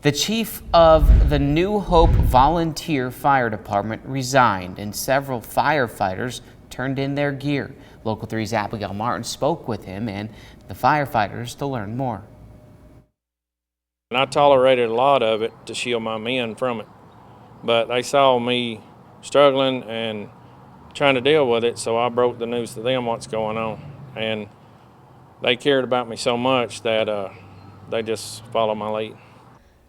The chief of the New Hope Volunteer Fire Department resigned, and several firefighters turned in their gear. Local 3's Abigail Martin spoke with him and the firefighters to learn more. And I tolerated a lot of it to shield my men from it, but they saw me struggling and trying to deal with it, so I broke the news to them what's going on, and they cared about me so much that they just followed my lead.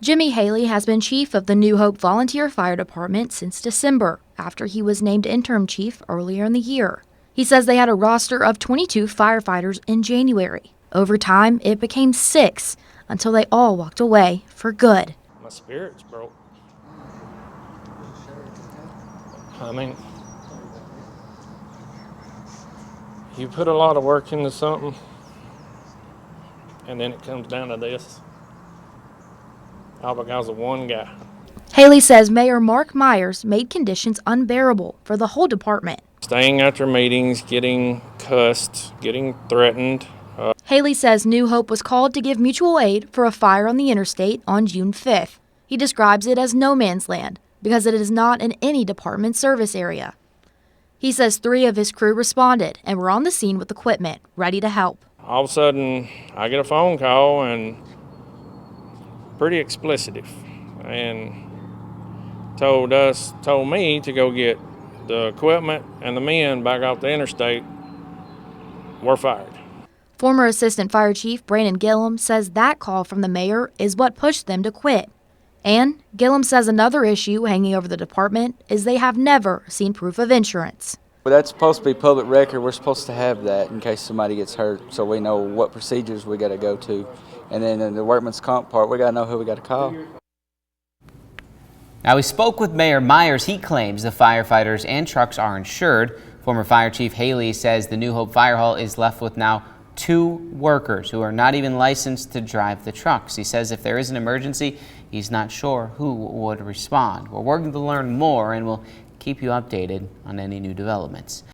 Jimmy Haley has been chief of the New Hope Volunteer Fire Department since December, after he was named interim chief earlier in the year. He says they had a roster of 22 firefighters in January. Over time, it became 6 until they all walked away for good. My spirit's broke. I mean, you put a lot of work into something, and then it comes down to this. All because of one guy. Haley says Mayor Mark Myers made conditions unbearable for the whole department. Staying after meetings, getting cussed, getting threatened. Haley says New Hope was called to give mutual aid for a fire on the interstate on June 5th. He describes it as no man's land because it is not in any department service area. He says 3 of his crew responded and were on the scene with equipment, ready to help. All of a sudden, I get a phone call and pretty explicit, and told me to go get the equipment and the men back off the interstate. We're fired. Former Assistant Fire Chief Brandon Gillum says that call from the mayor is what pushed them to quit. And Gillum says another issue hanging over the department is they have never seen proof of insurance. Well, that's supposed to be public record. We're supposed to have that in case somebody gets hurt, so we know what procedures we got to go to. And then in the workman's comp part, we got to know who we got to call. Now, we spoke with Mayor Myers. He claims the firefighters and trucks are insured. Former Fire Chief Haley says the New Hope Fire Hall is left with now 2 workers who are not even licensed to drive the trucks. He says if there is an emergency, he's not sure who would respond. We're working to learn more, and we'll keep you updated on any new developments.